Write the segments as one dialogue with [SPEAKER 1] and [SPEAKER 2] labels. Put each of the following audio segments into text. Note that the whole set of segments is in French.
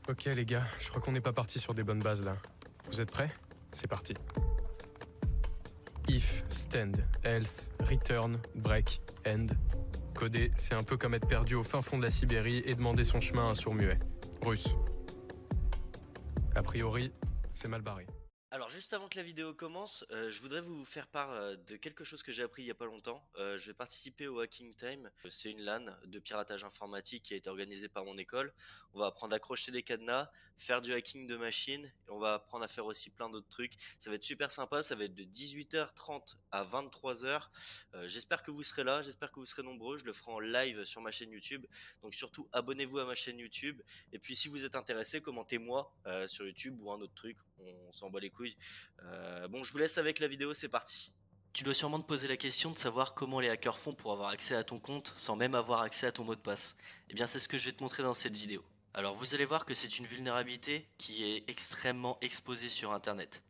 [SPEAKER 1] Ok les gars, je crois qu'on n'est pas parti sur des bonnes bases là. Vous êtes prêts? C'est parti. If, stand, else, return, break, end. Coder, c'est un peu comme être perdu au fin fond de la Sibérie et demander son chemin à un sourd-muet. Russe. A priori, c'est mal barré.
[SPEAKER 2] Alors juste avant que la vidéo commence, je voudrais vous faire part de quelque chose que j'ai appris il y a pas longtemps. Je vais participer au Hacking Time. C'est une LAN de piratage informatique qui a été organisée par mon école. On va apprendre à accrocher des cadenas, faire du hacking de machines, et on va apprendre à faire aussi plein d'autres trucs. Ça va être super sympa, ça va être de 18h30 à 23h. J'espère que vous serez là, j'espère que vous serez nombreux. Je le ferai en live sur ma chaîne YouTube. Donc surtout abonnez-vous à ma chaîne YouTube. Et puis si vous êtes intéressé, commentez-moi sur YouTube ou un autre truc. On s'en bat les couilles. Bon, je vous laisse avec la vidéo, c'est parti. Tu dois sûrement te poser la question de savoir comment les hackers font pour avoir accès à ton compte sans même avoir accès à ton mot de passe. Eh bien, c'est ce que je vais te montrer dans cette vidéo. Alors, vous allez voir que c'est une vulnérabilité qui est extrêmement exposée sur Internet.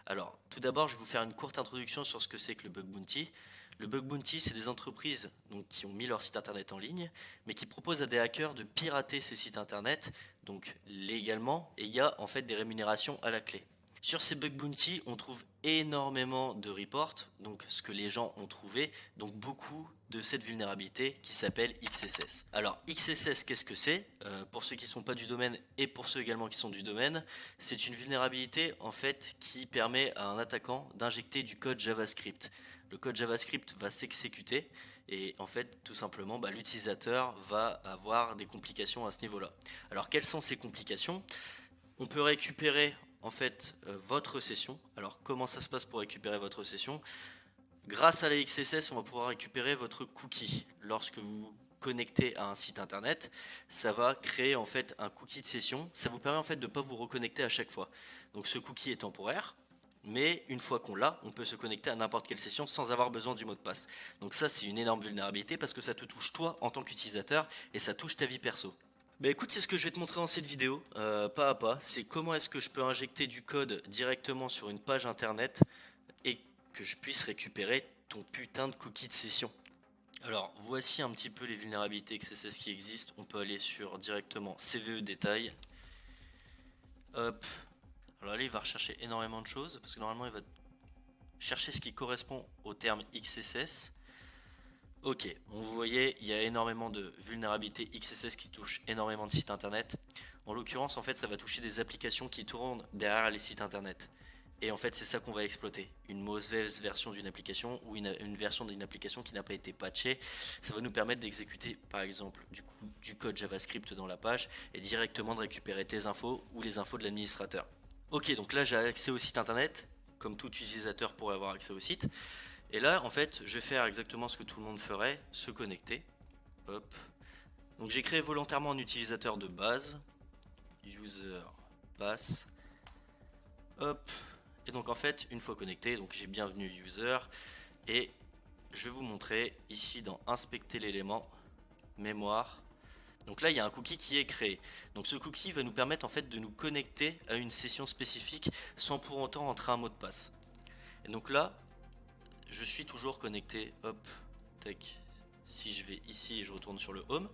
[SPEAKER 2] Alors, tout d'abord, je vais vous faire une courte introduction sur ce que c'est que le bug bounty. Le bug bounty, c'est des entreprises donc, qui ont mis leur site internet en ligne, mais qui proposent à des hackers de pirater ces sites internet, donc légalement, et il y a en fait des rémunérations à la clé. Sur ces bug bounty, on trouve énormément de reports, donc ce que les gens ont trouvé, donc beaucoup de cette vulnérabilité qui s'appelle XSS. Alors XSS, qu'est-ce que c'est? Pour ceux qui ne sont pas du domaine et pour ceux également qui sont du domaine, c'est une vulnérabilité en fait qui permet à un attaquant d'injecter du code JavaScript. Le code JavaScript va s'exécuter et en fait tout simplement l'utilisateur va avoir des complications à ce niveau-là. Alors quelles sont ces complications? On peut récupérer en fait votre session. Alors comment ça se passe pour récupérer votre session? Grâce à la XSS, on va pouvoir récupérer votre cookie. Lorsque vous connectez à un site internet, ça va créer en fait un cookie de session. Ça vous permet en fait de ne pas vous reconnecter à chaque fois. Donc ce cookie est temporaire, mais une fois qu'on l'a, on peut se connecter à n'importe quelle session sans avoir besoin du mot de passe. Donc ça, c'est une énorme vulnérabilité parce que ça te touche toi en tant qu'utilisateur et ça touche ta vie perso. Bah écoute, c'est ce que je vais te montrer dans cette vidéo, pas à pas. C'est comment est-ce que je peux injecter du code directement sur une page internet et que je puisse récupérer ton putain de cookie de session. Alors voici un petit peu les vulnérabilités XSS qui existent. On peut aller sur directement CVE détail. Hop. Alors là il va rechercher énormément de choses parce que normalement il va chercher ce qui correspond au terme XSS. Ok, vous voyez, il y a énormément de vulnérabilités XSS qui touchent énormément de sites internet. En l'occurrence, en fait, ça va toucher des applications qui tournent derrière les sites internet. Et en fait, c'est ça qu'on va exploiter. Une mauvaise version d'une application ou une version d'une application qui n'a pas été patchée. Ça va nous permettre d'exécuter, par exemple, du code JavaScript dans la page et directement de récupérer tes infos ou les infos de l'administrateur. Ok, donc là, j'ai accès au site internet, comme tout utilisateur pourrait avoir accès au site. Et là, en fait, je vais faire exactement ce que tout le monde ferait, se connecter. Hop. Donc j'ai créé volontairement un utilisateur de base. User pass. Hop. Et donc en fait, une fois connecté, donc j'ai bienvenu user. Et je vais vous montrer ici dans inspecter l'élément, mémoire. Donc là, il y a un cookie qui est créé. Donc ce cookie va nous permettre en fait de nous connecter à une session spécifique sans pour autant entrer un mot de passe. Et donc là, je suis toujours connecté, hop, tac. Si je vais ici et je retourne sur le home,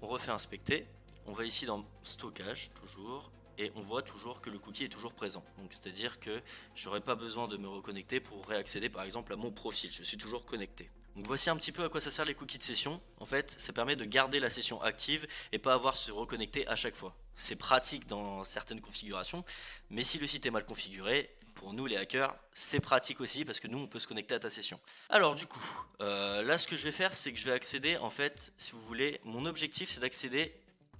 [SPEAKER 2] on refait inspecter, on va ici dans stockage toujours, et on voit toujours que le cookie est toujours présent. Donc c'est à dire que j'aurais pas besoin de me reconnecter pour réaccéder par exemple à mon profil, je suis toujours connecté. Donc voici un petit peu à quoi ça sert les cookies de session. En fait, ça permet de garder la session active et pas avoir à se reconnecter à chaque fois. C'est pratique dans certaines configurations, mais si le site est mal configuré, pour nous les hackers, c'est pratique aussi parce que nous on peut se connecter à ta session. Alors du coup, là ce que je vais faire c'est que je vais accéder en fait, si vous voulez, mon objectif c'est d'accéder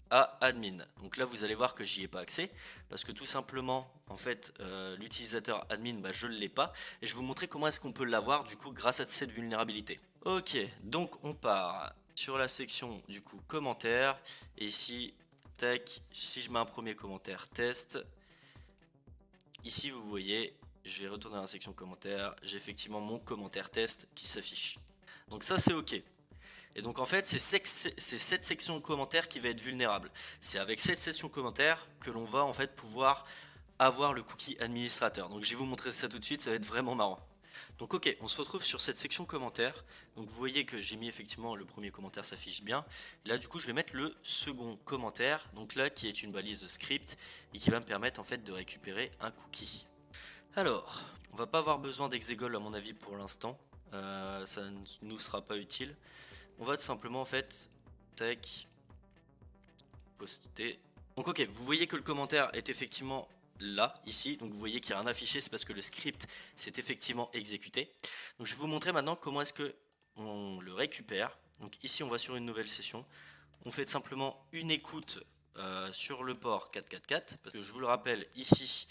[SPEAKER 2] à admin. Donc là vous allez voir que j'y ai pas accès parce que tout simplement en fait l'utilisateur admin je ne l'ai pas et je vais vous montrer comment est-ce qu'on peut l'avoir du coup grâce à cette vulnérabilité. Ok, donc on part sur la section du coup commentaires et ici tac, si je mets un premier commentaire test. Ici vous voyez, je vais retourner dans la section commentaires, j'ai effectivement mon commentaire test qui s'affiche. Donc ça c'est ok. Et donc en fait c'est cette section commentaires qui va être vulnérable. C'est avec cette section commentaires que l'on va en fait pouvoir avoir le cookie administrateur. Donc je vais vous montrer ça tout de suite, ça va être vraiment marrant. Donc ok, on se retrouve sur cette section commentaires. Donc vous voyez que j'ai mis effectivement le premier commentaire s'affiche bien. Là du coup je vais mettre le second commentaire, donc là qui est une balise script et qui va me permettre en fait de récupérer un cookie. Alors, on va pas avoir besoin d'exegol à mon avis pour l'instant, ça ne nous sera pas utile. On va tout simplement en fait, tac, poster. Donc ok, vous voyez que le commentaire est effectivement là, ici, donc vous voyez qu'il y a un affiché, c'est parce que le script s'est effectivement exécuté. Donc je vais vous montrer maintenant comment est-ce que on le récupère. Donc ici on va sur une nouvelle session, on fait simplement une écoute sur le port 444, parce que je vous le rappelle, ici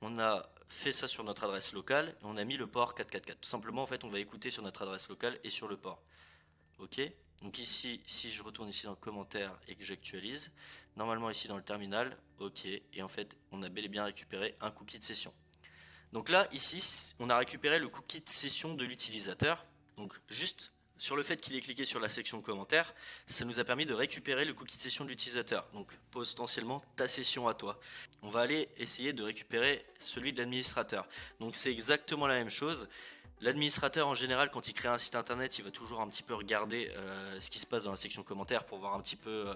[SPEAKER 2] on a fait ça sur notre adresse locale, et on a mis le port 444. Tout simplement en fait on va écouter sur notre adresse locale et sur le port. Ok, donc ici, si je retourne ici dans le commentaire et que j'actualise, normalement ici dans le terminal, ok, et en fait on a bel et bien récupéré un cookie de session. Donc là, ici, on a récupéré le cookie de session de l'utilisateur. Donc juste sur le fait qu'il ait cliqué sur la section commentaires, ça nous a permis de récupérer le cookie de session de l'utilisateur. Donc potentiellement ta session à toi. On va aller essayer de récupérer celui de l'administrateur. Donc c'est exactement la même chose. L'administrateur en général quand il crée un site internet il va toujours un petit peu regarder ce qui se passe dans la section commentaires pour voir un petit peu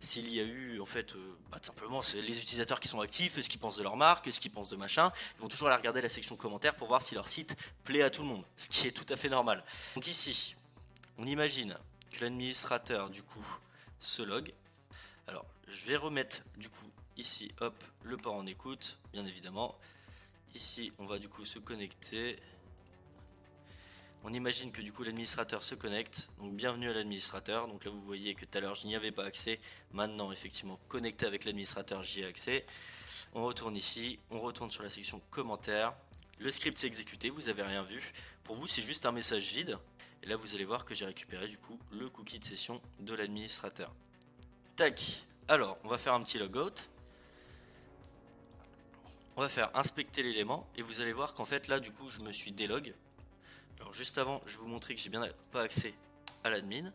[SPEAKER 2] s'il y a eu en fait tout simplement c'est les utilisateurs qui sont actifs, ce qu'ils pensent de leur marque, ce qu'ils pensent de machin. Ils vont toujours aller regarder la section commentaires pour voir si leur site plaît à tout le monde, ce qui est tout à fait normal. Donc ici on imagine que l'administrateur du coup se log. Alors je vais remettre du coup ici hop le port en écoute bien évidemment. Ici on va du coup se connecter. On imagine que du coup l'administrateur se connecte, donc bienvenue à l'administrateur. Donc là vous voyez que tout à l'heure je n'y avais pas accès, maintenant effectivement connecté avec l'administrateur j'y ai accès. On retourne ici, on retourne sur la section commentaires, le script s'est exécuté, vous avez rien vu. Pour vous c'est juste un message vide, et là vous allez voir que j'ai récupéré du coup le cookie de session de l'administrateur. Tac, alors on va faire un petit logout. On va faire inspecter l'élément, et vous allez voir qu'en fait là du coup je me suis délog. Alors juste avant, je vais vous montrer que j'ai bien pas accès à l'admin.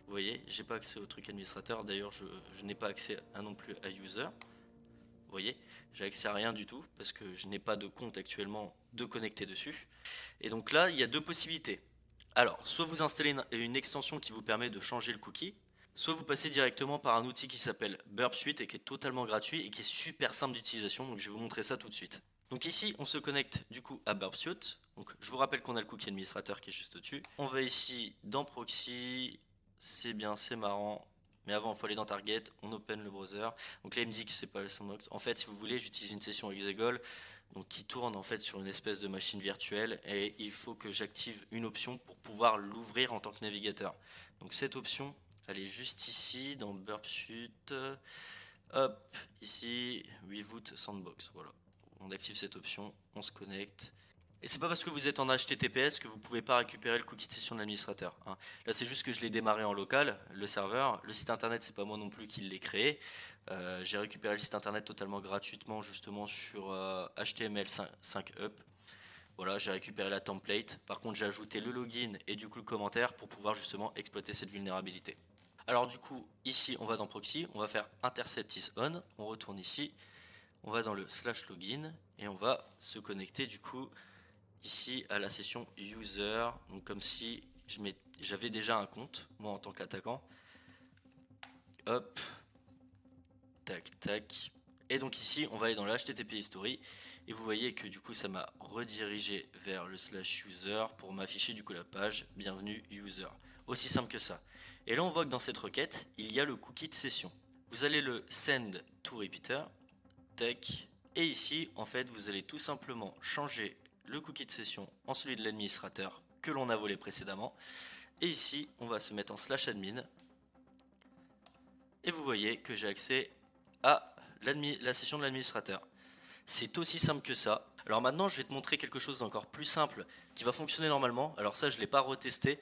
[SPEAKER 2] Vous voyez, j'ai pas accès au truc administrateur. D'ailleurs, je n'ai pas accès non plus à user. Vous voyez, j'ai accès à rien du tout parce que je n'ai pas de compte actuellement de connecter dessus. Et donc là, il y a deux possibilités. Alors, soit vous installez une extension qui vous permet de changer le cookie, soit vous passez directement par un outil qui s'appelle Burp Suite et qui est totalement gratuit et qui est super simple d'utilisation. Donc je vais vous montrer ça tout de suite. Donc ici, on se connecte du coup à Burp Suite. Donc je vous rappelle qu'on a le cookie administrateur qui est juste au-dessus. On va ici dans Proxy, c'est bien, c'est marrant. Mais avant, il faut aller dans Target, on open le browser. Donc là, il me dit que c'est pas le sandbox. En fait, si vous voulez, j'utilise une session Exegol donc qui tourne en fait sur une espèce de machine virtuelle et il faut que j'active une option pour pouvoir l'ouvrir en tant que navigateur. Donc cette option, elle est juste ici dans Burp Suite. Hop, ici, Reboot Sandbox. Voilà. On active cette option, on se connecte. Et c'est pas parce que vous êtes en HTTPS que vous pouvez pas récupérer le cookie de session de l'administrateur. Hein. Là, c'est juste que je l'ai démarré en local, le serveur. Le site internet, c'est pas moi non plus qui l'ai créé. J'ai récupéré le site internet totalement gratuitement, justement sur HTML5 Up. Voilà, j'ai récupéré la template. Par contre, j'ai ajouté le login et du coup le commentaire pour pouvoir justement exploiter cette vulnérabilité. Alors du coup, ici, on va dans Proxy, on va faire intercept is on. On retourne ici, on va dans le /login et on va se connecter du coup ici à la session user, donc comme si j'avais déjà un compte, moi en tant qu'attaquant. Hop, tac tac. Et donc ici, on va aller dans le HTTP history, et vous voyez que du coup ça m'a redirigé vers le /user pour m'afficher du coup la page bienvenue user. Aussi simple que ça. Et là on voit que dans cette requête, il y a le cookie de session. Vous allez le send to repeater, tac, et ici en fait vous allez tout simplement changer le cookie de session en celui de l'administrateur que l'on a volé précédemment. Et ici, on va se mettre en /admin. Et vous voyez que j'ai accès à la session de l'administrateur. C'est aussi simple que ça. Alors maintenant, je vais te montrer quelque chose d'encore plus simple qui va fonctionner normalement. Alors ça, je ne l'ai pas retesté.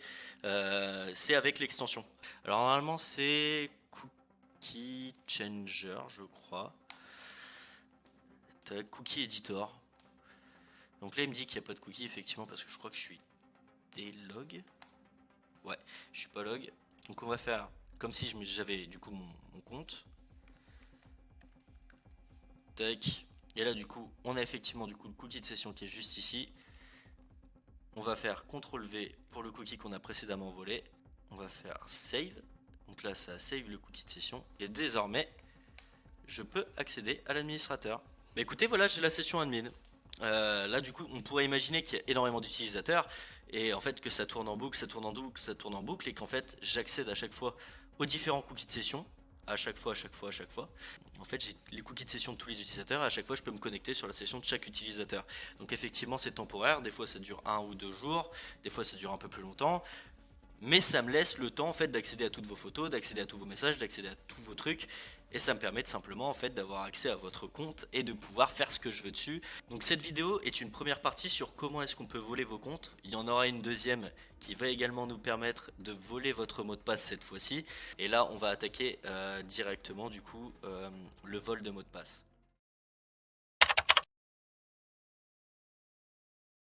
[SPEAKER 2] C'est avec l'extension. Alors normalement, c'est Cookie Changer, je crois. Cookie Editor. Donc là il me dit qu'il n'y a pas de cookie effectivement parce que je crois que je suis délog. Ouais, je suis pas log. Donc on va faire comme si j'avais du coup mon compte. Tac. Et là du coup on a effectivement du coup le cookie de session qui est juste ici. On va faire CTRL V pour le cookie qu'on a précédemment volé. On va faire Save. Donc là, ça save le cookie de session. Et désormais, je peux accéder à l'administrateur. Bah écoutez, voilà, j'ai la session admin. Là, du coup, on pourrait imaginer qu'il y a énormément d'utilisateurs et en fait que ça tourne en boucle, ça tourne en boucle, ça tourne en boucle et qu'en fait, j'accède à chaque fois aux différents cookies de session. À chaque fois. En fait, j'ai les cookies de session de tous les utilisateurs et à chaque fois, je peux me connecter sur la session de chaque utilisateur. Donc effectivement, c'est temporaire. Des fois, ça dure 1 ou 2 jours. Des fois, ça dure un peu plus longtemps. Mais ça me laisse le temps en fait d'accéder à toutes vos photos, d'accéder à tous vos messages, d'accéder à tous vos trucs. Et ça me permet de simplement en fait d'avoir accès à votre compte et de pouvoir faire ce que je veux dessus. Donc cette vidéo est une première partie sur comment est-ce qu'on peut voler vos comptes. Il y en aura une deuxième qui va également nous permettre de voler votre mot de passe cette fois-ci. Et là on va attaquer directement du coup le vol de mot de passe.